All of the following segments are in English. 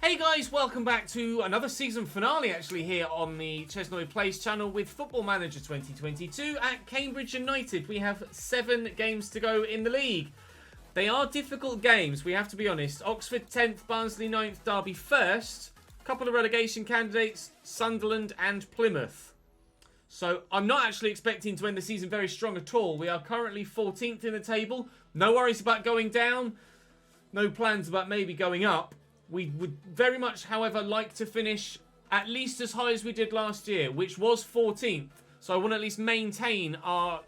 Hey guys, welcome back to another season finale actually here on the ChesnoidPlays channel with Football Manager 2022 at Cambridge United. We have 7 games to go in the league. They are difficult games, we have to be honest. Oxford 10th, Barnsley 9th, Derby 1st. A couple of relegation candidates, Sunderland and Plymouth. So I'm not actually expecting to end the season very strong at all. We are currently 14th in the table. No worries about going down. No plans about maybe going up. We would very much, however, like to finish at least as high as we did last year, which was 14th. So I want to at least maintain our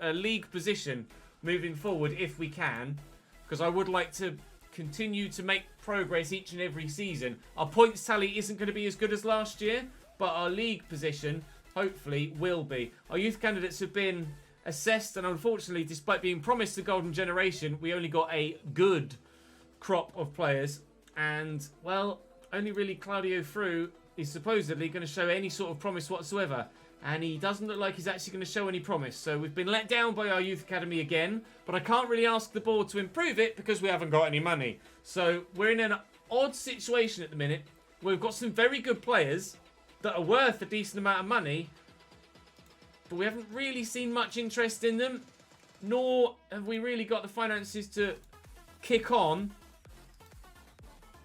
league position moving forward if we can, because I would like to continue to make progress each and every season. Our points tally isn't going to be as good as last year, but our league position hopefully will be. Our youth candidates have been assessed, and unfortunately, despite being promised the golden generation, we only got a good crop of players. And, well, only really Claudio Fru is supposedly going to show any sort of promise whatsoever. And he doesn't look like he's actually going to show any promise. So we've been let down by our youth academy again. But I can't really ask the board to improve it because we haven't got any money. So we're in an odd situation at the minute. We've got some very good players that are worth a decent amount of money. But we haven't really seen much interest in them. Nor have we really got the finances to kick on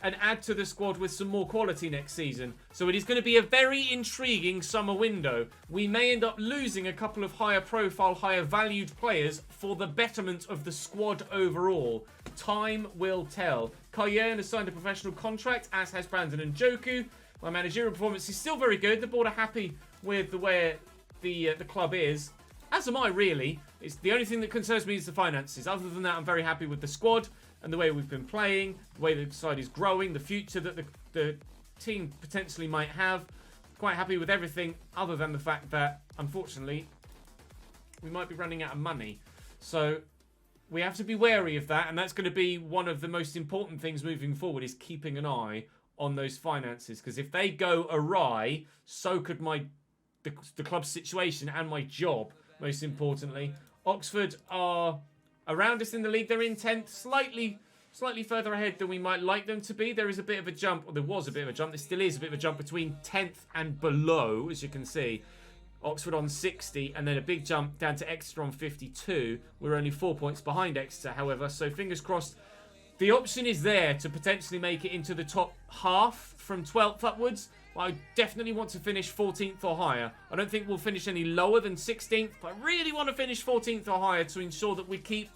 and add to the squad with some more quality next season. So it is going to be a very intriguing summer window. We may end up losing a couple of higher profile, higher valued players for the betterment of the squad overall. Time will tell. Cayenne has signed a professional contract, as has Brandon and Joku. My managerial performance is still very good. The board are happy with the way the club is. As am I, really. It's the only thing that concerns me is the finances. Other than that, I'm very happy with the squad and the way we've been playing, the way the side is growing, the future that the team potentially might have. Quite happy with everything other than the fact that, unfortunately, we might be running out of money. So we have to be wary of that, and that's going to be one of the most important things moving forward, is keeping an eye on those finances. Because if they go awry, so could the club's situation and my job, most importantly. Oxford are around us in the league. They're in 10th, slightly further ahead than we might like them to be. There is a bit of a jump, or there was a bit of a jump. There still is a bit of a jump between 10th and below, as you can see. Oxford on 60, and then a big jump down to Exeter on 52. We're only 4 points behind Exeter, however, so fingers crossed. The option is there to potentially make it into the top half from 12th upwards. I definitely want to finish 14th or higher. I don't think we'll finish any lower than 16th, but I really want to finish 14th or higher to ensure that we keep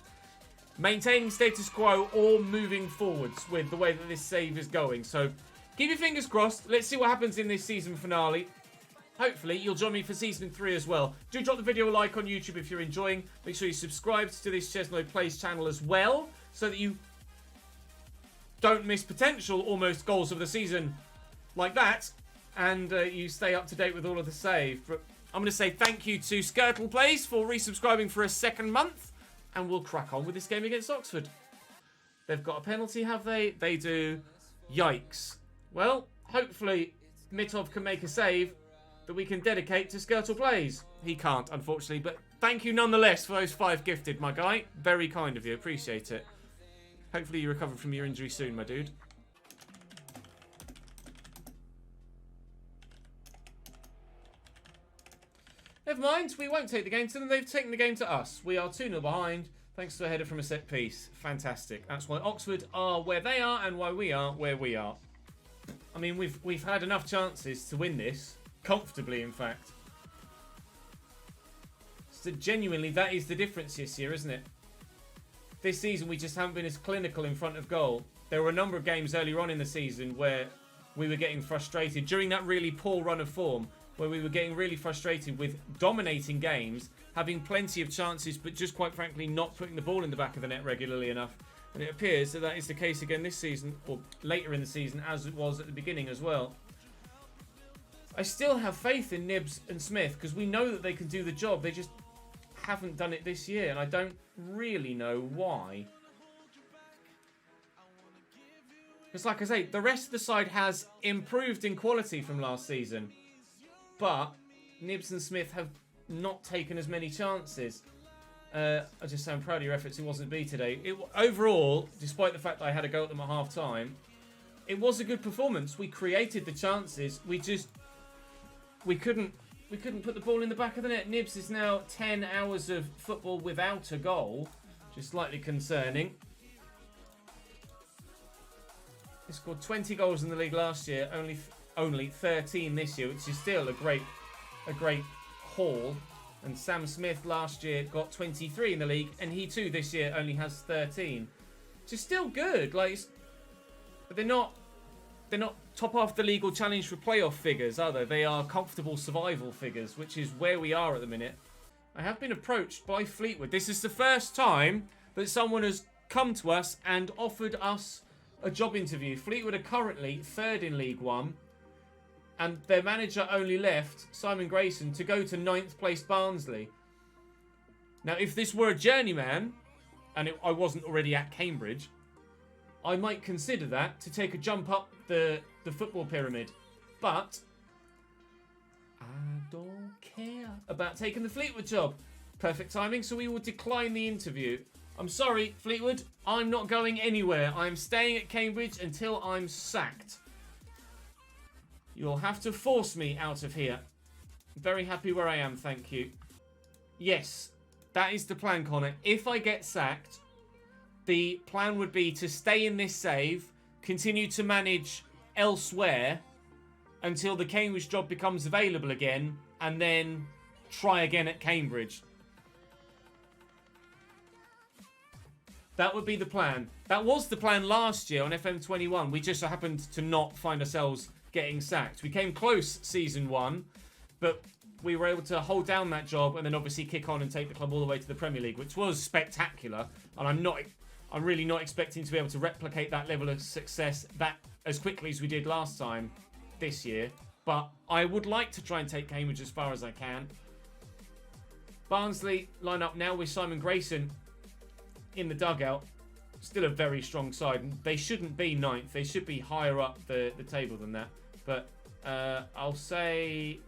maintaining status quo or moving forwards with the way that this save is going. So keep your fingers crossed. Let's see what happens in this season finale. Hopefully you'll join me for season 3 as well. Do drop the video a like on YouTube if you're enjoying. Make sure you subscribe to this ChesnoidPlays channel as well, so that you don't miss potential almost goals of the season like that. And you stay up to date with all of the save. But I'm going to say thank you to ChesnoidPlays for resubscribing for a second month. And we'll crack on with this game against Oxford. They've got a penalty, have they? They do. Yikes. Well, hopefully Mitov can make a save that we can dedicate to ChesnoidPlays. He can't, unfortunately. But thank you nonetheless for those 5 gifted, my guy. Very kind of you. Appreciate it. Hopefully you recover from your injury soon, my dude. Never mind, we won't take the game to them. They've taken the game to us. We are 2-0 behind, thanks to a header from a set piece. Fantastic. That's why Oxford are where they are and why we are where we are. I mean, we've had enough chances to win this. Comfortably, in fact. So genuinely, that is the difference this year, isn't it? This season, we just haven't been as clinical in front of goal. There were a number of games earlier on in the season where we were getting frustrated during that really poor run of form, where we were getting really frustrated with dominating games, having plenty of chances, but just quite frankly not putting the ball in the back of the net regularly enough. And it appears that that is the case again this season, or later in the season, as it was at the beginning as well. I still have faith in Nibs and Smith, because we know that they can do the job. They just haven't done it this year, and I don't really know why. Because like I say, the rest of the side has improved in quality from last season. But Nibs and Smith have not taken as many chances. I just sound proud of your efforts. It wasn't B today. Overall, despite the fact that I had a go at them at half time, it was a good performance. We created the chances. We couldn't put the ball in the back of the net. Nibs is now 10 hours of football without a goal. Just slightly concerning. He scored 20 goals in the league last year, only 13 this year, which is still a great haul. And Sam Smith last year got 23 in the league, and he too this year only has 13. Which is still good. Like, but they're not top half the league or challenge for playoff figures, are they? They are comfortable survival figures, which is where we are at the minute. I have been approached by Fleetwood. This is the first time that someone has come to us and offered us a job interview. Fleetwood are currently third in League One, and their manager only left, Simon Grayson, to go to 9th place Barnsley. Now, if this were a journeyman, and I wasn't already at Cambridge, I might consider that to take a jump up the football pyramid. But I don't care about taking the Fleetwood job. Perfect timing, so we will decline the interview. I'm sorry, Fleetwood, I'm not going anywhere. I'm staying at Cambridge until I'm sacked. You'll have to force me out of here. I'm very happy where I am, thank you. Yes, that is the plan, Connor. If I get sacked, the plan would be to stay in this save, continue to manage elsewhere until the Cambridge job becomes available again, and then try again at Cambridge. That would be the plan. That was the plan last year on FM21. We just happened to not find ourselves getting sacked. We came close season 1, but we were able to hold down that job and then obviously kick on and take the club all the way to the Premier League, which was spectacular. And I'm really not expecting to be able to replicate that level of success that as quickly as we did last time this year. But I would like to try and take Cambridge as far as I can. Barnsley line up now with Simon Grayson in the dugout. Still a very strong side. They shouldn't be 9th. They should be higher up the table than that. But I'll say,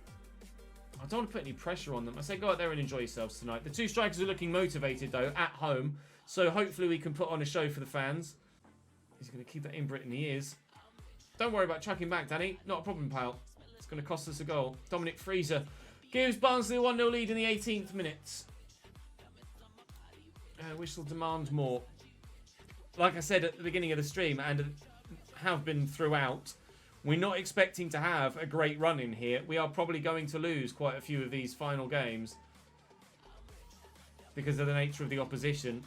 I don't want to put any pressure on them. I say go out there and enjoy yourselves tonight. The two strikers are looking motivated though at home. So hopefully we can put on a show for the fans. He's going to keep that in Britain. He is. Don't worry about chucking back, Danny. Not a problem, pal. It's going to cost us a goal. Dominic Freezer gives Barnsley a 1-0 lead in the 18th minute. We shall demand more. Like I said at the beginning of the stream, and have been throughout, we're not expecting to have a great run in here. We are probably going to lose quite a few of these final games because of the nature of the opposition.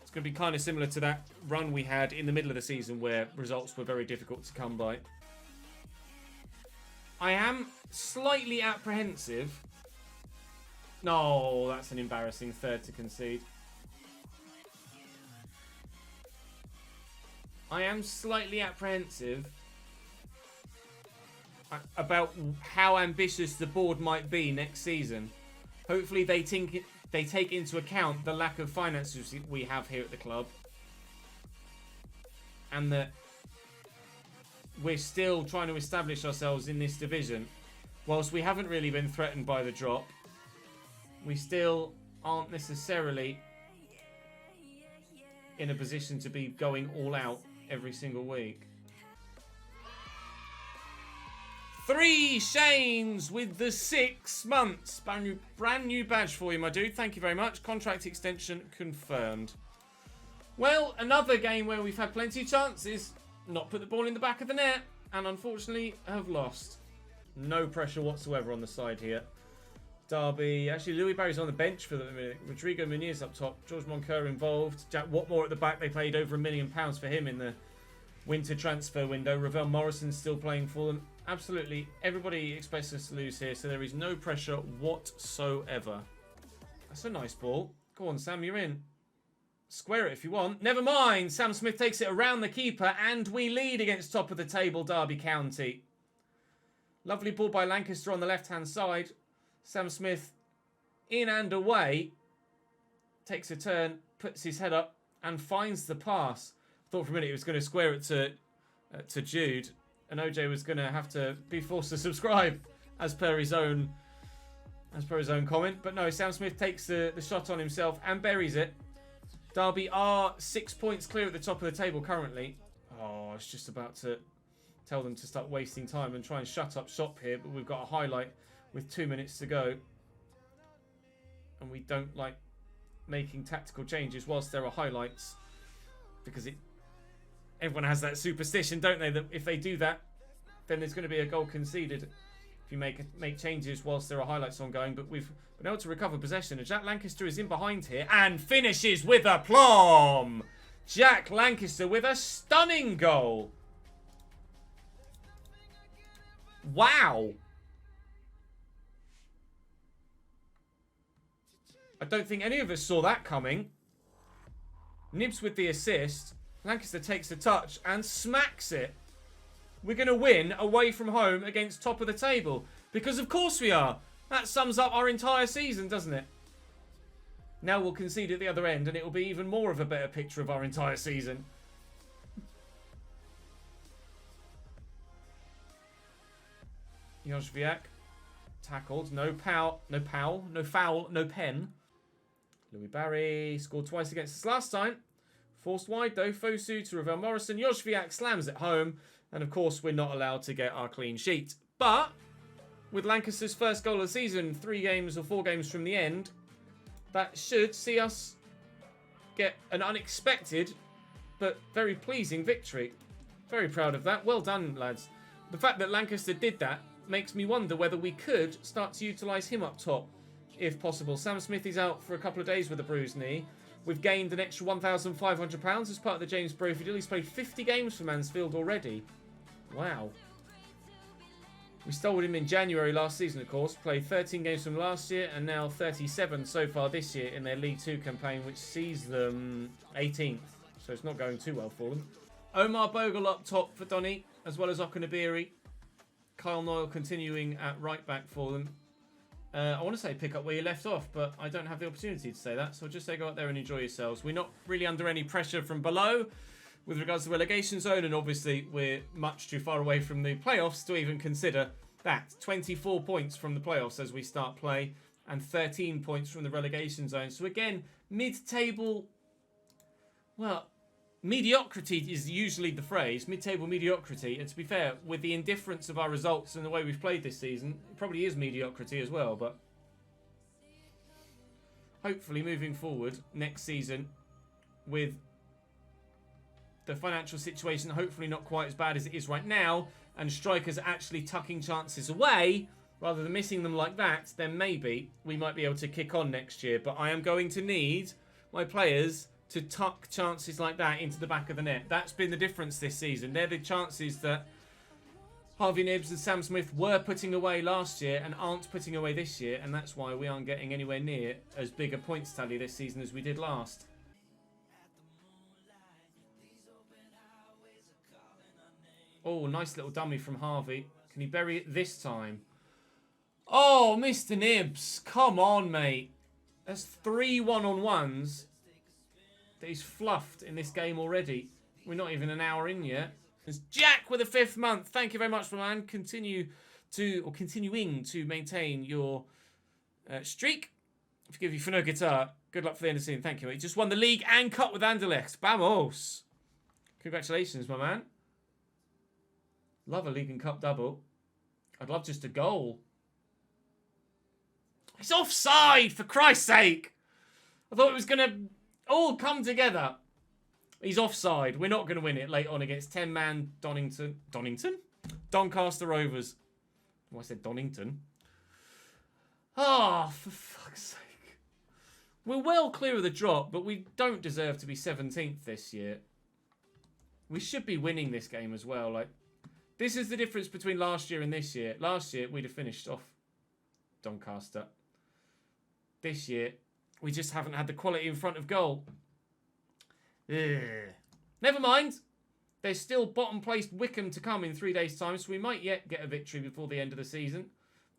It's going to be kind of similar to that run we had in the middle of the season where results were very difficult to come by. I am slightly apprehensive. No, that's an embarrassing third to concede. I am slightly apprehensive about how ambitious the board might be next season. Hopefully they take into account the lack of finances we have here at the club, and that we're still trying to establish ourselves in this division. Whilst we haven't really been threatened by the drop, we still aren't necessarily in a position to be going all out every single week. 3 Shanes with the 6 months. Brand new badge for you, my dude. Thank you very much. Contract extension confirmed. Well, another game where we've had plenty of chances, not put the ball in the back of the net, and unfortunately have lost. No pressure whatsoever on the side here. Derby, actually Louis Barry's on the bench for the minute. Rodrigo Muniz up top. George Moncur involved. Jack Watmore at the back. They paid over £1 million for him in the winter transfer window. Ravel Morrison's still playing for them. Absolutely, everybody expects us to lose here, so there is no pressure whatsoever. That's a nice ball. Go on, Sam, you're in. Square it if you want. Never mind. Sam Smith takes it around the keeper, and we lead against top of the table Derby County. Lovely ball by Lancaster on the left-hand side. Sam Smith in and away. Takes a turn, puts his head up, and finds the pass. Thought for a minute he was going to square it to Jude, and OJ was going to have to be forced to subscribe as per his own comment. But no, Sam Smith takes the shot on himself and buries it. Derby are 6 points clear at the top of the table currently. Oh, I was just about to tell them to start wasting time and try and shut up shop here, but we've got a highlight with 2 minutes to go. And we don't like making tactical changes whilst there are highlights, because everyone has that superstition, don't they, that if they do that, then there's going to be a goal conceded if you make changes whilst there are highlights ongoing. But we've been able to recover possession, and Jack Lancaster is in behind here and finishes with aplomb. Jack Lancaster with a stunning goal. Wow. I don't think any of us saw that coming. Nibs with the assist. Lancaster takes the touch and smacks it. We're going to win away from home against top of the table. Because of course we are. That sums up our entire season, doesn't it? Now we'll concede at the other end and it will be even more of a better picture of our entire season. Jozwiak tackled. No foul, no pen. Louis Barry scored twice against us last time. Forced wide though. Fosu to Ravel Morrison. Jozwiak slams it home. And of course we're not allowed to get our clean sheet. But with Lancaster's first goal of the season, 3 games or 4 games from the end, that should see us get an unexpected but very pleasing victory. Very proud of that. Well done, lads. The fact that Lancaster did that makes me wonder whether we could start to utilise him up top, if possible. Sam Smith is out for a couple of days with a bruised knee. We've gained an extra £1,500 as part of the James Brophy deal. He's played 50 games for Mansfield already. Wow. We stole him in January last season, of course. Played 13 games from last year and now 37 so far this year in their League 2 campaign, which sees them 18th. So it's not going too well for them. Omar Bogle up top for Donny, as well as Okunabiri. Kyle Noyle continuing at right back for them. I want to say pick up where you left off, but I don't have the opportunity to say that. So I'll just say go out there and enjoy yourselves. We're not really under any pressure from below with regards to the relegation zone, and obviously we're much too far away from the playoffs to even consider that. 24 points from the playoffs as we start play, and 13 points from the relegation zone. So again, mid-table, well, mediocrity is usually the phrase, mid-table mediocrity, and to be fair, with the indifference of our results and the way we've played this season, it probably is mediocrity as well, but hopefully moving forward next season with the financial situation hopefully not quite as bad as it is right now, and strikers actually tucking chances away rather than missing them like that, then maybe we might be able to kick on next year. But I am going to need my players to tuck chances like that into the back of the net. That's been the difference this season. They're the chances that Harvey Nibbs and Sam Smith were putting away last year and aren't putting away this year, and that's why we aren't getting anywhere near as big a points tally this season as we did last. Oh, nice little dummy from Harvey. Can he bury it this time? Oh, Mr. Nibbs. Come on, mate. That's 3 one-on-ones that he's fluffed in this game already. We're not even an hour in yet. There's Jack with a 5th month. Thank you very much, man. Continuing to maintain your streak. Forgive you for no guitar. Good luck for the end of the season. Thank you, mate. Just won the league and cup with Anderlecht. Vamos. Congratulations, my man. Love a league and cup double. I'd love just a goal. It's offside, for Christ's sake. I thought it was going to all come together. He's offside. We're not going to win it late on against 10-man Doncaster Rovers. Oh, I said Donington. Ah, for fuck's sake. We're well clear of the drop, but we don't deserve to be 17th this year. We should be winning this game as well. This is the difference between last year and this year. Last year, we'd have finished off Doncaster. This year, we just haven't had the quality in front of goal. Ugh. Never mind. There's still bottom-placed Wycombe to come in 3 days' time, so we might yet get a victory before the end of the season.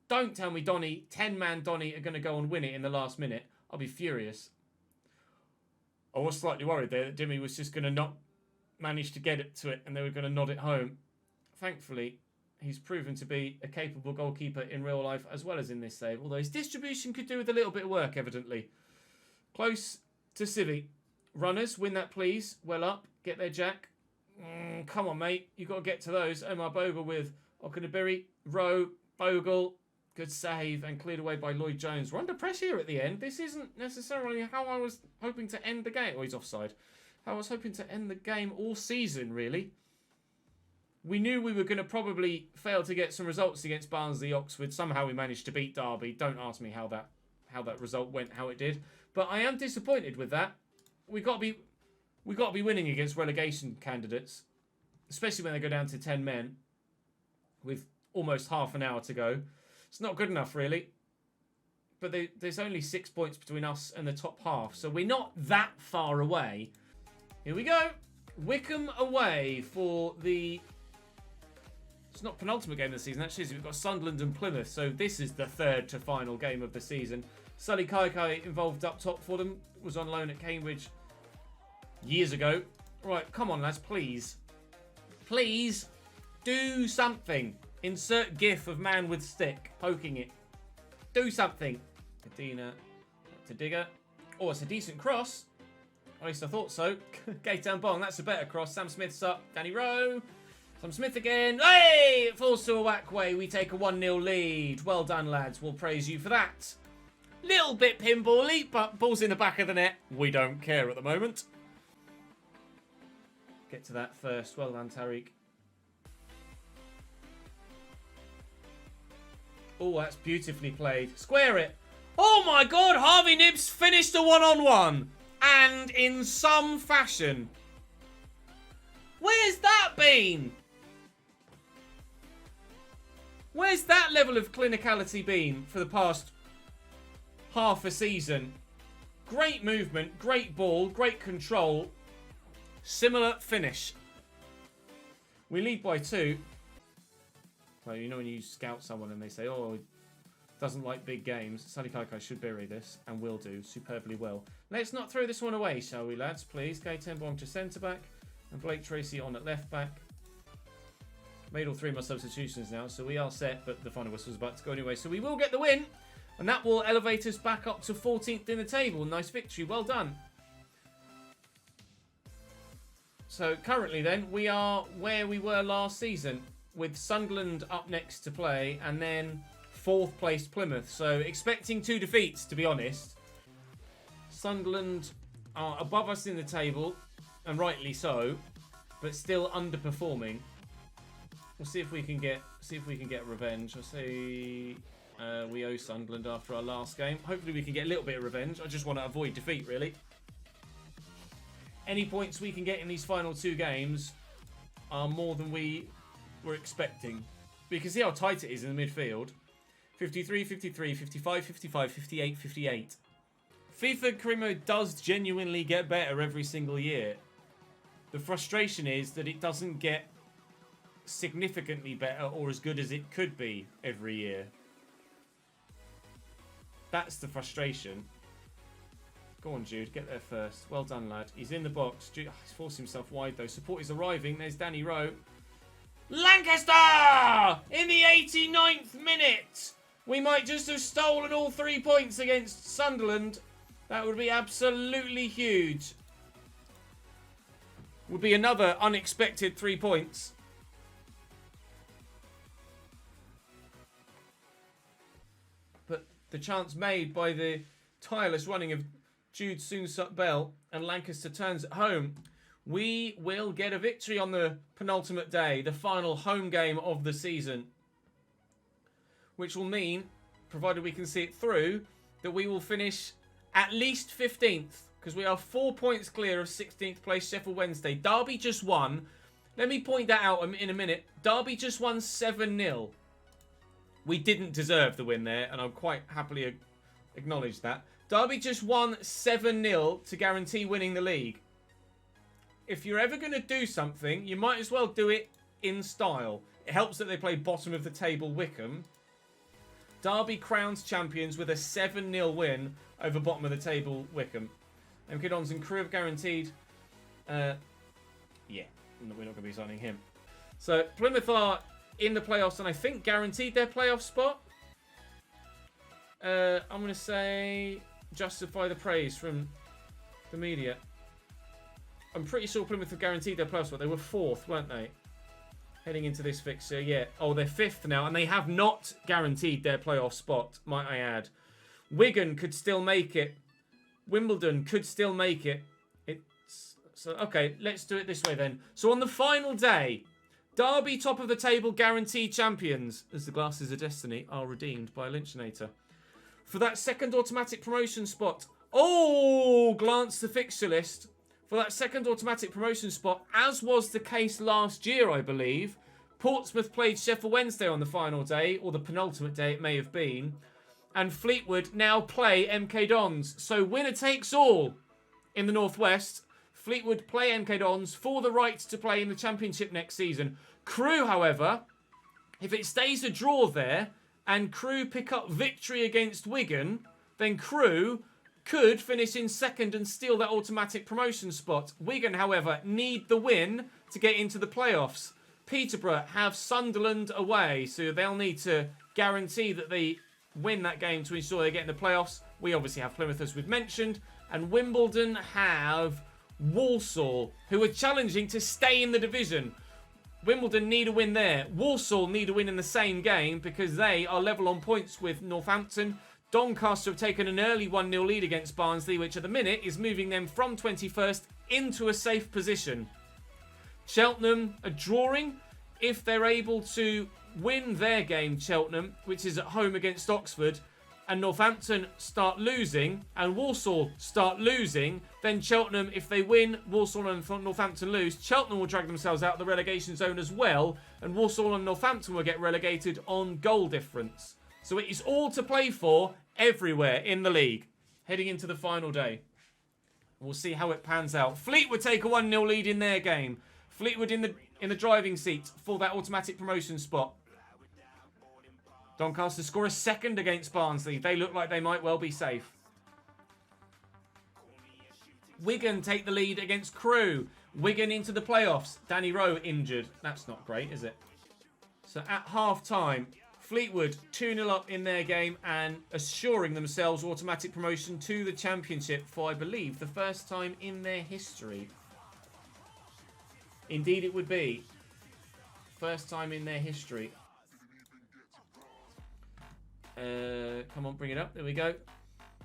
Don't tell me 10-man Donny are going to go and win it in the last minute. I'll be furious. I was slightly worried there that Jimmy was just going to not manage to get it to it and they were going to nod it home. Thankfully, he's proven to be a capable goalkeeper in real life as well as in this save, although his distribution could do with a little bit of work, evidently. Close to Civi. Runners, win that please. Well up. Get there, Jack. Come on, mate. You've got to get to those. Omar Bogle with Okunabiri, Rowe, Bogle. Good save and cleared away by Lloyd Jones. We're under pressure here at the end. This isn't necessarily how I was hoping to end the game. Oh, he's offside. How I was hoping to end the game all season, really. We knew we were going to probably fail to get some results against Barnsley, Oxford. Somehow we managed to beat Derby. Don't ask me how that result went, how it did. But I am disappointed with that. We got to be winning against relegation candidates, especially when they go down to 10 men with almost half an hour to go. It's not good enough, really. But there's only 6 points between us and the top half, so we're not that far away. Here we go. Wycombe away for the... It's not penultimate game of the season, actually. We've got Sunderland and Plymouth, so this is the third to final game of the season. Sully Kaikai involved up top for them. Was on loan at Cambridge years ago. Right, come on, lads, please. Please do something. Insert gif of man with stick poking it. Do something. Kadina to Digger. Oh, it's a decent cross. At least I thought so. Gaetan Bong, that's a better cross. Sam Smith's up. Danny Rowe. Sam Smith again. Hey! It falls to a whack way. We take a 1-0 lead. Well done, lads. We'll praise you for that. Little bit pinball-y, but ball's in the back of the net. We don't care at the moment. Get to that first. Well done, Tariq. Oh, that's beautifully played. Square it. Oh my God, Harvey Nibbs finished a one-on-one. And in some fashion. Where's that been? Where's that level of clinicality been for the past half a season? Great movement, great ball, great control. Similar finish. We lead by 2. Well, you know when you scout someone and they say, oh, doesn't like big games. Sally Kaikai should bury this and will do superbly well. Let's not throw this one away, shall we, lads? Please. Gaetan Bong to centre-back and Blake Tracy on at left-back. Made all 3 of my substitutions now, so we are set, but the final whistle's about to go anyway. So we will get the win, and that will elevate us back up to 14th in the table. Nice victory. Well done. So currently then, we are where we were last season, with Sunderland up next to play, and then 4th placed Plymouth. So expecting 2 defeats, to be honest. Sunderland are above us in the table, and rightly so, but still underperforming. We'll see if we can get revenge. I say we owe Sunderland after our last game. Hopefully we can get a little bit of revenge. I just want to avoid defeat, really. Any points we can get in these final 2 games are more than we were expecting. But you can see how tight it is in the midfield. 53, 53, 55, 55, 58, 58. FIFA career mode does genuinely get better every single year. The frustration is that it doesn't get significantly better or as good as it could be every year. That's the frustration. Go on, Jude. Get there first. Well done, lad. He's in the box. Jude, he's forced himself wide, though. Support is arriving. There's Danny Rowe. Lancaster! In the 89th minute! We might just have stolen all 3 points against Sunderland. That would be absolutely huge. Would be another unexpected 3 points. But the chance made by the tireless running of Jude Soonsup-Bell, and Lancaster turns it home. We will get a victory on the penultimate day, the final home game of the season. Which will mean, provided we can see it through, that we will finish at least 15th. Because we are 4 points clear of 16th place Sheffield Wednesday. Derby just won. Let me point that out in a minute. Derby just won 7-0. We didn't deserve the win there, and I'll quite happily acknowledge that. Derby just won 7-0 to guarantee winning the league. If you're ever going to do something, you might as well do it in style. It helps that they play bottom of the table Wycombe. Derby crowns champions with a 7-0 win over bottom of the table Wycombe. MK Dons and crew have guaranteed. Yeah, we're not going to be signing him. So Plymouth are in the playoffs and I think guaranteed their playoff spot. I'm going to say justify the praise from the media. I'm pretty sure Plymouth have guaranteed their playoff spot. They were 4th, weren't they? Heading into this fixture, yeah. Oh, they're 5th now, and they have not guaranteed their playoff spot, might I add. Wigan could still make it. Wimbledon could still make it. So, okay, let's do it this way then. So on the final day, Derby top of the table guaranteed champions, as the glasses of destiny are redeemed by Lynchinator. For that second automatic promotion spot, oh, glance the fixture list. For that second automatic promotion spot, as was the case last year, I believe, Portsmouth played Sheffield Wednesday on the final day, or the penultimate day it may have been, and Fleetwood now play MK Dons. So winner takes all in the Northwest. Fleetwood play MK Dons for the right to play in the Championship next season. Crewe, however, if it stays a draw there and Crewe pick up victory against Wigan, then Crewe could finish in second and steal that automatic promotion spot. Wigan, however, need the win to get into the playoffs. Peterborough have Sunderland away, so they'll need to guarantee that they win that game to ensure they get in the playoffs. We obviously have Plymouth, as we've mentioned, and Wimbledon have Walsall, who are challenging to stay in the division. Wimbledon need a win there. Walsall need a win in the same game because they are level on points with Northampton. Doncaster have taken an early 1-0 lead against Barnsley, which at the minute is moving them from 21st into a safe position. Cheltenham are drawing. If they're able to win their game, Cheltenham, which is at home against Oxford, and Northampton start losing, and Walsall start losing, then Cheltenham, if they win, Walsall and Northampton lose, Cheltenham will drag themselves out of the relegation zone as well, and Walsall and Northampton will get relegated on goal difference. So it is all to play for everywhere in the league, heading into the final day. We'll see how it pans out. Fleetwood take a 1-0 lead in their game. Fleetwood in the driving seat for that automatic promotion spot. Doncaster score a second against Barnsley. They look like they might well be safe. Wigan take the lead against Crewe. Wigan into the playoffs. Danny Rowe injured. That's not great, is it? So at half-time, Fleetwood 2-0 up in their game and assuring themselves automatic promotion to the Championship for, I believe, the first time in their history. Indeed it would be. First time in their history. Come on, bring it up. There we go.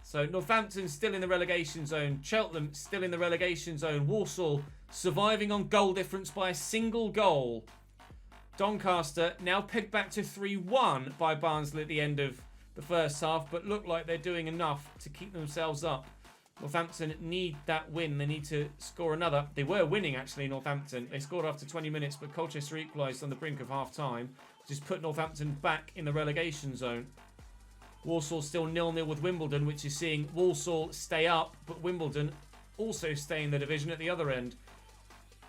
So Northampton still in the relegation zone. Cheltenham still in the relegation zone. Walsall surviving on goal difference by a single goal. Doncaster now pegged back to 3-1 by Barnsley at the end of the first half, but look like they're doing enough to keep themselves up. Northampton need that win. They need to score another. They were winning, actually, Northampton. They scored after 20 minutes, but Colchester equalised on the brink of half-time. Just put Northampton back in the relegation zone. Walsall still 0-0 with Wimbledon, which is seeing Walsall stay up, but Wimbledon also stay in the division at the other end.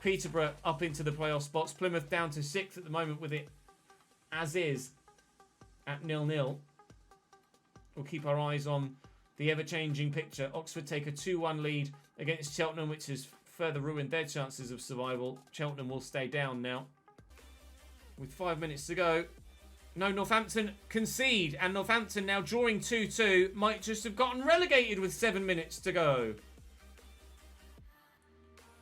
Peterborough up into the playoff spots. Plymouth down to 6th at the moment with it as is at 0-0. We'll keep our eyes on the ever-changing picture. Oxford take a 2-1 lead against Cheltenham, which has further ruined their chances of survival. Cheltenham will stay down now. With 5 minutes to go. No, Northampton concede, and Northampton now drawing 2-2 might just have gotten relegated with 7 minutes to go.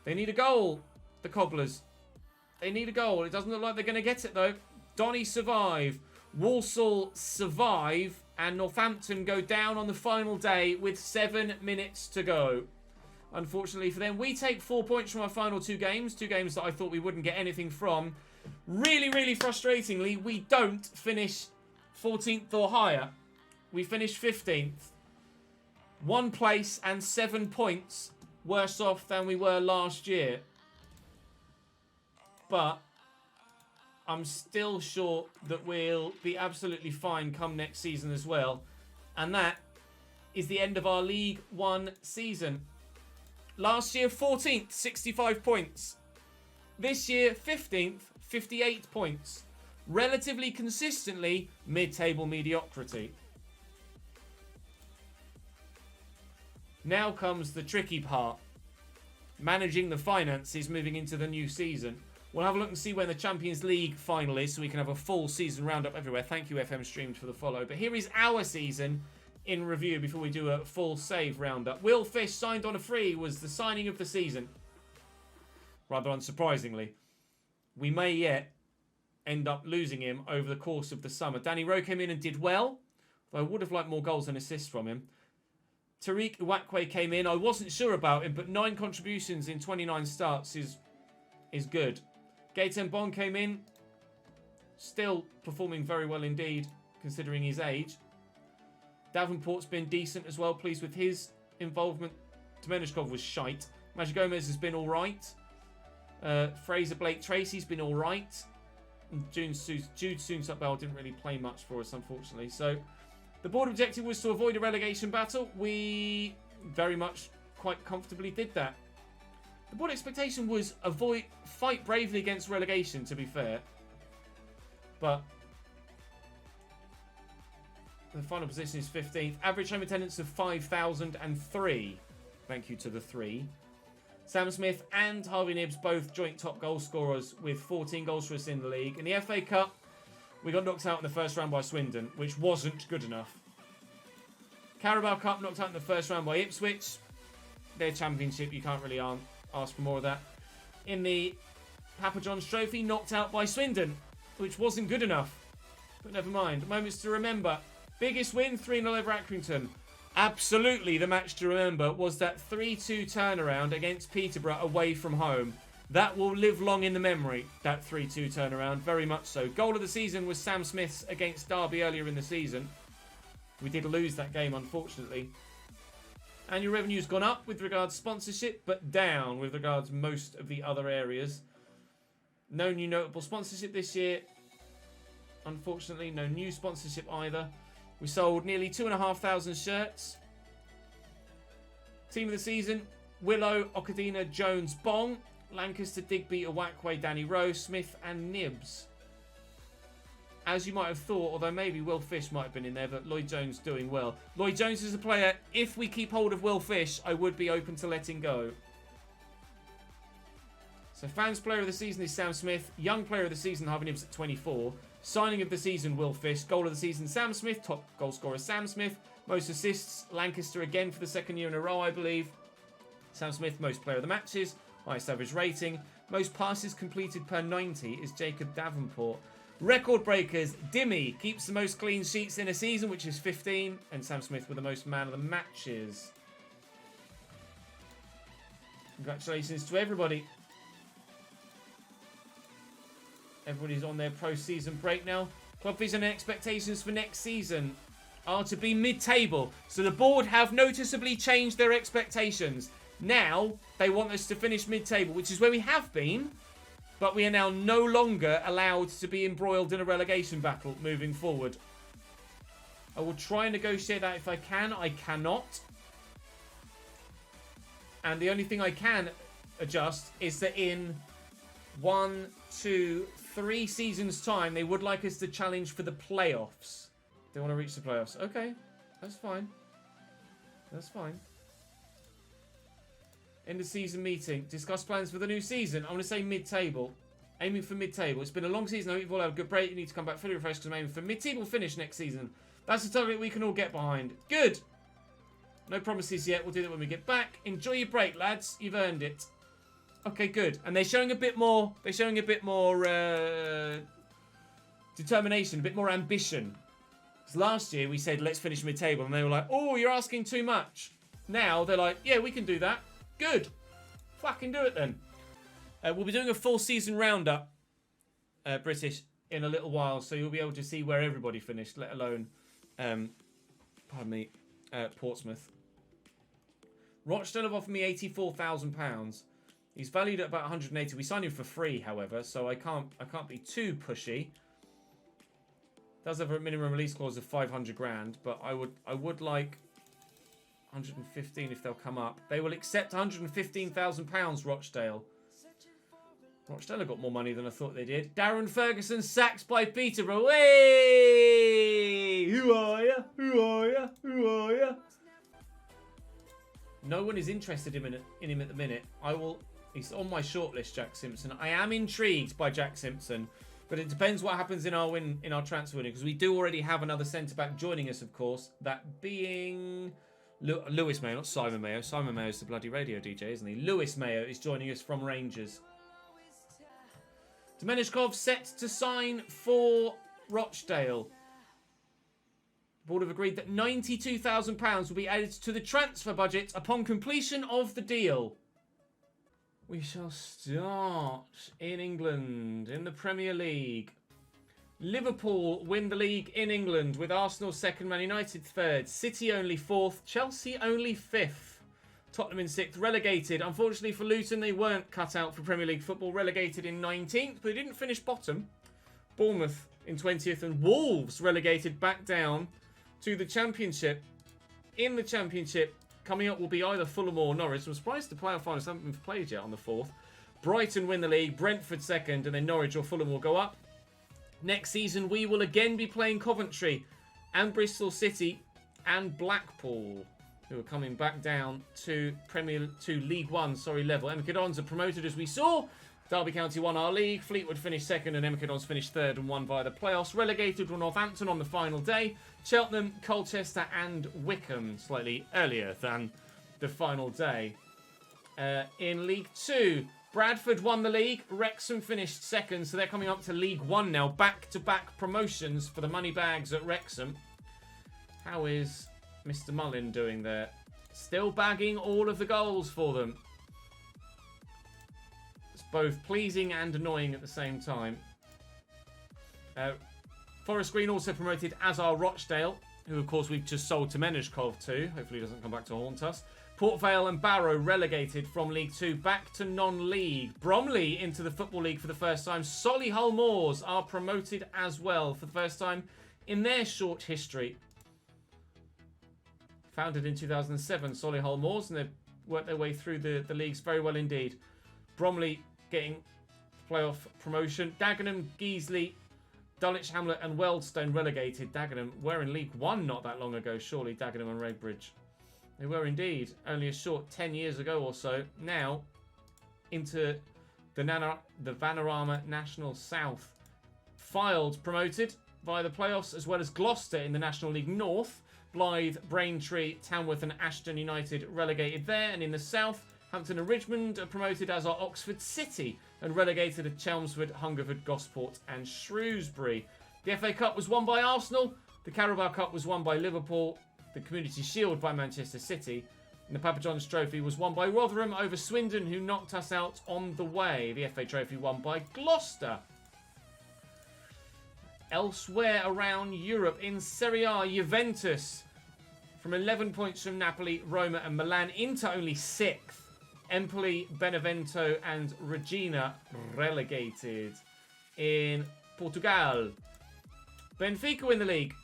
They need a goal, the Cobblers. They need a goal. It doesn't look like they're going to get it, though. Donny survive. Walsall survive, and Northampton go down on the final day with 7 minutes to go. Unfortunately for them, we take 4 points from our final 2 games. 2 games that I thought we wouldn't get anything from. Really, really frustratingly, we don't finish 14th or higher. We finish 15th. 1 place and 7 points worse off than we were last year. But I'm still sure that we'll be absolutely fine come next season as well. And that is the end of our League One season. Last year, 14th, 65 points. This year, 15th, 58 points. Relatively consistently, mid-table mediocrity. Now comes the tricky part. Managing the finances moving into the new season. We'll have a look and see when the Champions League final is so we can have a full season roundup everywhere. Thank you, FM Streamed, for the follow. But here is our season in review before we do a full save roundup. Will Fish signed on a free was the signing of the season. rather unsurprisingly. We may yet end up losing him over the course of the summer. Danny Rowe came in and did well, though I would have liked more goals and assists from him. Tariq Uwakwe came in. I wasn't sure about him, but 9 contributions in 29 starts is good. Gaten Bond came in, still performing very well indeed, considering his age. Davenport's been decent as well, pleased with his involvement. Domenechkov was shite. Majid Gomez has been alright. Fraser Blake Tracy's been alright. Jude Soonsupbell didn't really play much for us, unfortunately. So the board objective was to avoid a relegation battle. We very much quite comfortably did that. The board expectation was fight bravely against relegation, to be fair. But the final position is 15th. Average home attendance of 5,003. Thank you to the 3. Sam Smith and Harvey Nibbs, both joint top goal scorers with 14 goals for us in the league. In the FA Cup, we got knocked out in the first round by Swindon, which wasn't good enough. Carabao Cup, knocked out in the first round by Ipswich. Their championship, you can't really ask for more of that. In the Papa John's Trophy, knocked out by Swindon, which wasn't good enough. But never mind. Moments to remember. Biggest win, 3-0 over Accrington. Absolutely, the match to remember was that 3-2 turnaround against Peterborough away from home. That will live long in the memory, that 3-2 turnaround, very much so. Goal of the season was Sam Smith's against Derby earlier in the season. We did lose that game, unfortunately. Annual revenue's gone up with regards to sponsorship, but down with regards to most of the other areas. No new notable sponsorship this year. Unfortunately, no new sponsorship either. We sold nearly 2,500 shirts. Team of the season, Willow, Okadina, Jones, Bong. Lancaster, Digby, Uwakwe, Danny Rowe, Smith and Nibbs. As you might have thought, although maybe Will Fish might have been in there, but Lloyd Jones doing well. Lloyd Jones is a player, if we keep hold of Will Fish, I would be open to letting go. So fans player of the season is Sam Smith. Young player of the season, Harvey Nibbs at 24. Signing of the season, Will Fish. Goal of the season, Sam Smith. Top goal scorer, Sam Smith. Most assists, Lancaster again for the second year in a row, I believe. Sam Smith, most player of the matches. Highest average rating. Most passes completed per 90 is Jacob Davenport. Record breakers, Dimmy keeps the most clean sheets in a season, which is 15. And Sam Smith with the most man of the matches. Congratulations to everybody. Everybody's on their pro-season break now. Club vision and expectations for next season are to be mid-table. So the board have noticeably changed their expectations. Now, they want us to finish mid-table, which is where we have been. But we are now no longer allowed to be embroiled in a relegation battle moving forward. I will try and negotiate that if I can. I cannot. And the only thing I can adjust is that in 1, 2, 3 seasons' time, they would like us to challenge for the playoffs. They want to reach the playoffs. Okay, that's fine. That's fine. End of season meeting. Discuss plans for the new season. I'm going to say mid-table. Aiming for mid-table. It's been a long season. I hope you've all had a good break. You need to come back fully refreshed because I'm aiming for mid-table finish next season. That's the target we can all get behind. Good. No promises yet. We'll do that when we get back. Enjoy your break, lads. You've earned it. Okay, good. And they're showing a bit more. They're showing a bit more determination, a bit more ambition. Because last year we said let's finish mid-table, and they were like, "Oh, you're asking too much." Now they're like, "Yeah, we can do that." Good. Fucking do it then. We'll be doing a full season roundup, British, in a little while, so you'll be able to see where everybody finished, let alone, Portsmouth. Rochdale have offered me £84,000. He's valued at about 180. We signed him for free, however, so I can't be too pushy. Does have a minimum release clause of 500 grand, but I would like 115 if they'll come up. They will accept £115,000, Rochdale. Rochdale have got more money than I thought they did. Darren Ferguson sacked by Peterborough. Hey! Who are ya? Who are ya? Who are ya? No one is interested in him at the minute. He's on my shortlist, Jack Simpson. I am intrigued by Jack Simpson, but it depends what happens in our transfer window, because we do already have another centre-back joining us, of course. That being Lewis Mayo, not Simon Mayo. Simon Mayo is the bloody radio DJ, isn't he? Lewis Mayo is joining us from Rangers. Domenechkov set to sign for Rochdale. The board have agreed that £92,000 will be added to the transfer budget upon completion of the deal. We shall start in England, in the Premier League. Liverpool win the league in England with Arsenal second, Man United third, City only fourth, Chelsea only fifth, Tottenham in sixth, relegated. Unfortunately for Luton, they weren't cut out for Premier League football, relegated in 19th, but they didn't finish bottom. Bournemouth in 20th and Wolves relegated back down to the Championship. In the Championship, coming up will be either Fulham or Norwich. I'm surprised the playoff finals haven't been played yet on the 4th. Brighton win the league, Brentford second, and then Norwich or Fulham will go up. Next season, we will again be playing Coventry and Bristol City and Blackpool, who are coming back down to League One level. Emmerdons are promoted as we saw. Derby County won our league. Fleetwood finished second and Emmerdons finished third and won via the playoffs. Relegated were Northampton on the final day. Cheltenham, Colchester and Wycombe slightly earlier than the final day. In League 2, Bradford won the league. Wrexham finished second, so they're coming up to League 1 now. Back-to-back promotions for the money bags at Wrexham. How is Mr. Mullin doing there? Still bagging all of the goals for them. It's both pleasing and annoying at the same time. Forest Green also promoted, as are Rochdale, who of course we've just sold to Menashkov to. Hopefully he doesn't come back to haunt us. Port Vale and Barrow relegated from League 2 back to non-league. Bromley into the Football League for the first time. Solihull Moors are promoted as well for the first time in their short history. Founded in 2007, Solihull Moors, and they've worked their way through the leagues very well indeed. Bromley getting playoff promotion. Dagenham, Geesley, Dulwich Hamlet and Wealdstone relegated. Dagenham were in League 1 not that long ago, surely, Dagenham and Redbridge. They were indeed, only a short 10 years ago or so. Now, into the Vanarama National South. Fylde promoted via the playoffs, as well as Gloucester in the National League North. Blythe, Braintree, Tamworth and Ashton United relegated there. And in the South, Hampton and Richmond are promoted, as are Oxford City, and relegated at Chelmsford, Hungerford, Gosport and Shrewsbury. The FA Cup was won by Arsenal. The Carabao Cup was won by Liverpool. The Community Shield by Manchester City. And the Papa John's Trophy was won by Rotherham over Swindon, who knocked us out on the way. The FA Trophy won by Gloucester. Elsewhere around Europe, in Serie A, Juventus, from 11 points from Napoli, Roma and Milan, into only 6th. Empoli, Benevento and Regina relegated. In Portugal, Benfica win the league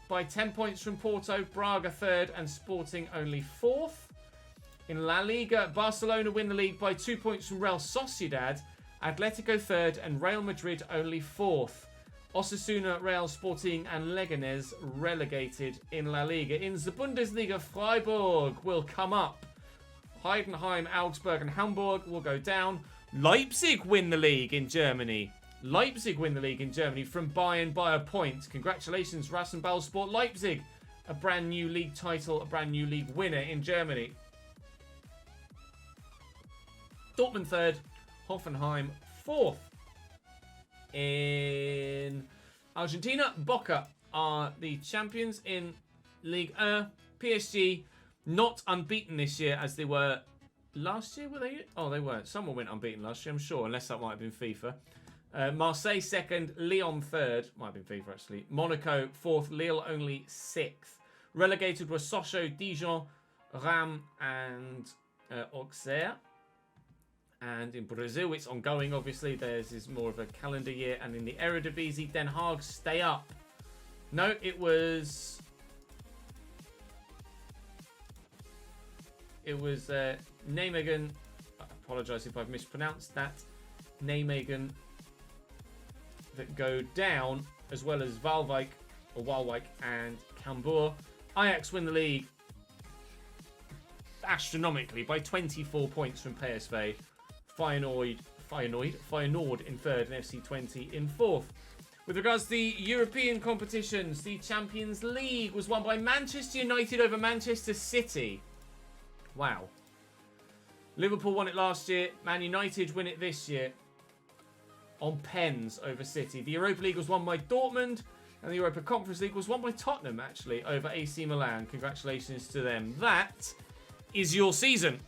by 10 points from Porto, Braga 3rd and Sporting only 4th. In La Liga, Barcelona win the league by 2 points from Real Sociedad, Atletico 3rd and Real Madrid only 4th. Osasuna, Real Sporting and Leganés relegated in La Liga. In the Bundesliga, Freiburg will come up. Heidenheim, Augsburg and Hamburg will go down. Leipzig win the league in Germany. Leipzig win the league in Germany from Bayern by a point. Congratulations, Rasenballsport Leipzig. A brand new league title, a brand new league winner in Germany. Dortmund 3rd, Hoffenheim 4th. In Argentina, Boca are the champions in Ligue 1. PSG not unbeaten this year as they were last year, were they? Oh, they weren't. Someone went unbeaten last year, I'm sure, unless that might have been FIFA. Marseille 2nd, Lyon 3rd. Might have been FIFA, actually. Monaco 4th, Lille only 6th. Relegated were Sochaux, Dijon, Reims and Auxerre. And in Brazil, it's ongoing, obviously. Theirs is more of a calendar year. And in the Eredivisie, Den Haag stay up. No, it was Nijmegen. I apologise if I've mispronounced that. Nijmegen that go down, as well as Waalwijk and Cambuur. Ajax win the league astronomically by 24 points from PSV. Feyenoord in 3rd and FC 20 in 4th. With regards to the European competitions, the Champions League was won by Manchester United over Manchester City. Wow. Liverpool won it last year. Man United win it this year. on pens over City. The Europa League was won by Dortmund, and the Europa Conference League was won by Tottenham, actually, over AC Milan. Congratulations to them. That is your season.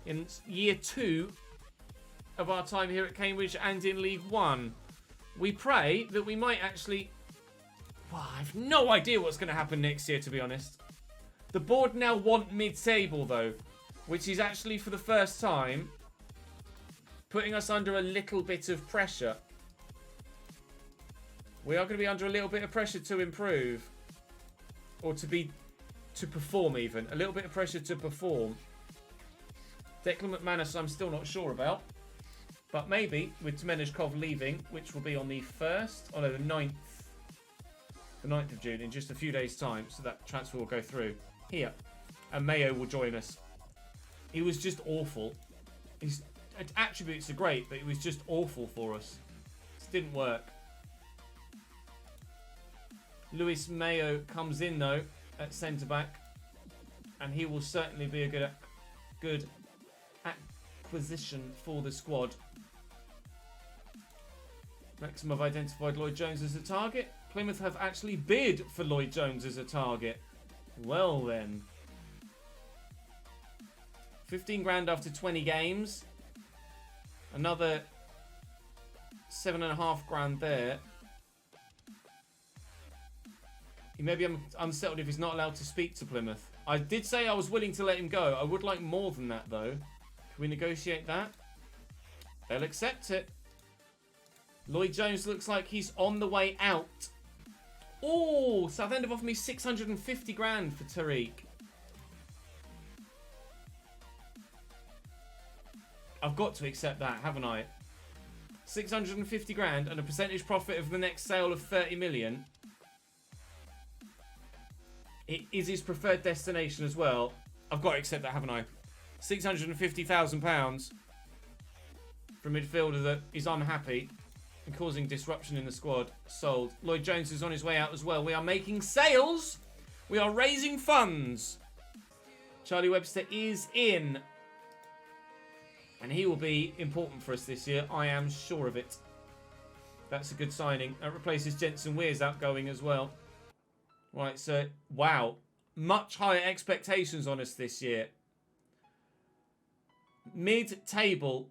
In year 2 of our time here at Cambridge and in League 1. We pray that we might actually... Well, I have no idea what's going to happen next year, to be honest. The board now want mid-table, though, which is actually, for the first time, putting us under a little bit of pressure. We are going to be under a little bit of pressure to improve. Or to perform, even. A little bit of pressure to perform. Declan McManus, I'm still not sure about. But maybe, with Temeneshkov leaving, which will be on the 1st, oh no, the 9th. The 9th of June, in just a few days' time. So that transfer will go through here. And Mayo will join us. He was just awful. His attributes are great, but it was just awful for us. It didn't work. Luis Mayo comes in, though, at centre-back. And he will certainly be a good acquisition for the squad. Wrexham have identified Lloyd Jones as a target. Plymouth have actually bid for Lloyd Jones as a target. Well then. 15 grand after 20 games. Another 7.5 grand there. He may be unsettled if he's not allowed to speak to Plymouth. I did say I was willing to let him go. I would like more than that, though. Can we negotiate that? They'll accept it. Lloyd Jones looks like he's on the way out. Oh, Southend have offered me 650 grand for Tariq. I've got to accept that, haven't I? 650 grand and a percentage profit of the next sale of 30 million. It is his preferred destination as well. I've got to accept that, haven't I? £650,000 for a midfielder that is unhappy and causing disruption in the squad. Sold. Lloyd Jones is on his way out as well. We are making sales. We are raising funds. Charlie Webster is in. And he will be important for us this year. I am sure of it. That's a good signing. That replaces Jensen Weir's outgoing as well. Right, so, wow. Much higher expectations on us this year. Mid-table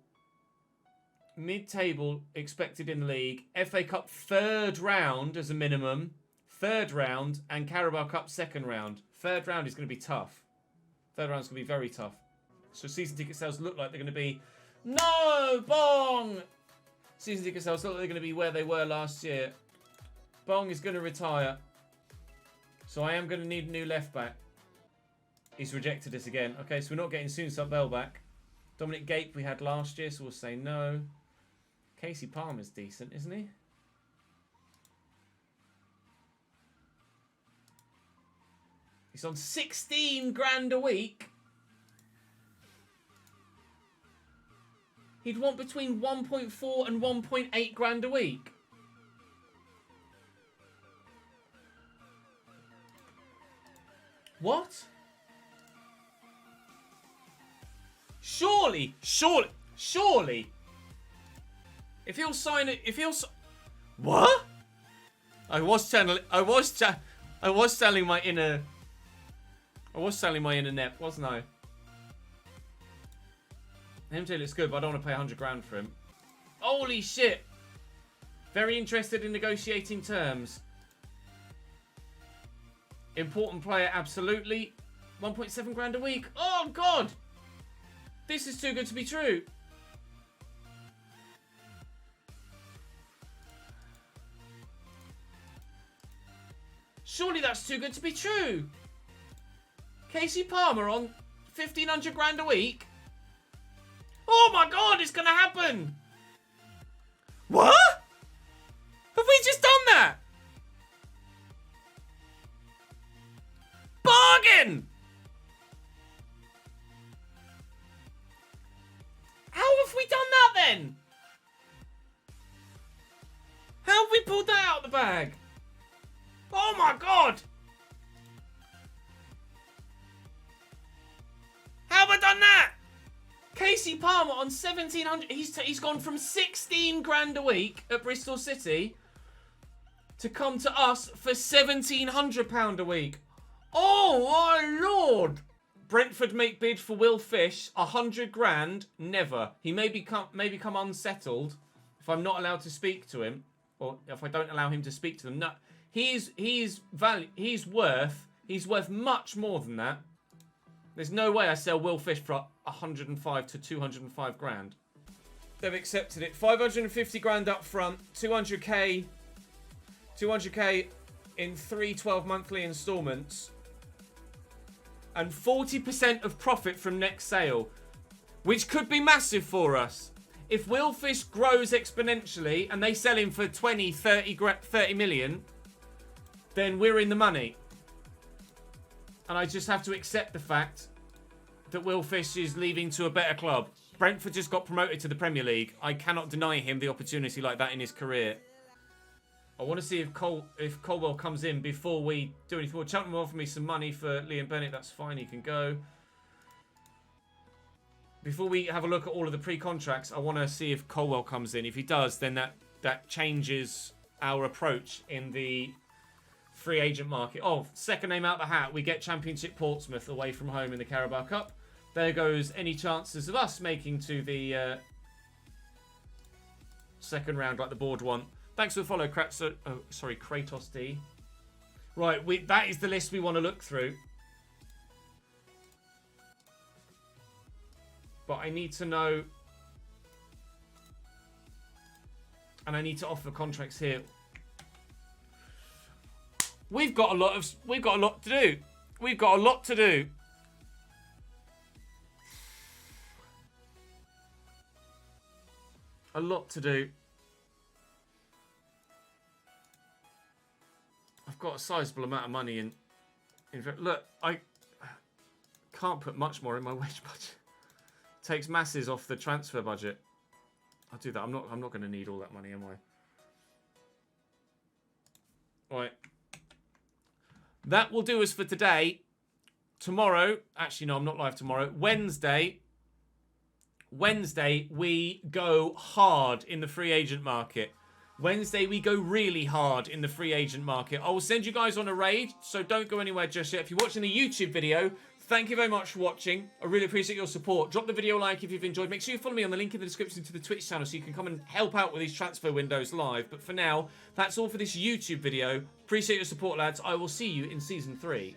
expected in the league. FA Cup 3rd round as a minimum. 3rd round. And Carabao Cup 2nd round. 3rd round is going to be tough. 3rd round is going to be very tough. So season ticket sales look like they're going to be... No! Bong! Season ticket sales look like they're going to be where they were last year. Bong is going to retire. So I am going to need a new left back. He's rejected us again. Okay, so we're not getting Soon-Sub Bell back. Dominic Gape we had last year, so we'll say no. Casey Palmer's decent, isn't he? He's on 16 grand a week. He'd want between 1.4 and 1.8 grand a week. What? Surely. If he'll sign it, what? I was telling my inner Nep, wasn't I? MJ looks good, but I don't want to pay 100 grand for him. Holy shit! Very interested in negotiating terms. Important player, absolutely. 1.7 grand a week. Oh, God! This is too good to be true. Surely that's too good to be true. Casey Palmer on 1,500 grand a week? Oh my God, it's going to happen. What? Have we just done that? Bargain! How have we done that then? How have we pulled that out of the bag? Oh my God! How have I done that? Casey Palmer on 1,700. He's gone from 16 grand a week at Bristol City to come to us for £1,700 a week. Oh my lord! Brentford make bid for Will Fish, 100 grand. Never. He may become unsettled if I'm not allowed to speak to him, or if I don't allow him to speak to them. No, he's worth much more than that. There's no way I sell Will Fish for 105 to 205 grand. They've accepted it. 550 grand up front, 200k in 3 12 monthly installments, and 40% of profit from next sale, which could be massive for us. If Will Fish grows exponentially and they sell him for 20, 30 million, then we're in the money. And I just have to accept the fact that Will Fish is leaving to a better club. Brentford just got promoted to the Premier League. I cannot deny him the opportunity like that in his career. I want to see if Colwell comes in before we do anything more. Cheltenham offered me some money for Liam Bennett. That's fine. He can go. Before we have a look at all of the pre-contracts, I want to see if Colwell comes in. If he does, then that changes our approach in the free agent market. Oh, second name out the hat. We get Championship Portsmouth away from home in the Carabao Cup. There goes any chances of us making to the second round like the board want. Thanks for the follow, Kratos D. Right, that is the list we want to look through. But I need to know, and I need to offer contracts here. We've got a lot to do. We've got a lot to do. A lot to do. I've got a sizable amount of money in. Look, I can't put much more in my wage budget. Takes masses off the transfer budget. I'll do that. I'm not going to need all that money, am I? Right. That will do us for today. Tomorrow, actually no, I'm not live tomorrow. Wednesday, we go hard in the free agent market. Wednesday, we go really hard in the free agent market. I will send you guys on a raid, so don't go anywhere just yet. If you're watching the YouTube video, thank you very much for watching. I really appreciate your support. Drop the video a like if you've enjoyed. Make sure you follow me on the link in the description to the Twitch channel so you can come and help out with these transfer windows live. But for now, that's all for this YouTube video. Appreciate your support, lads. I will see you in Season 3.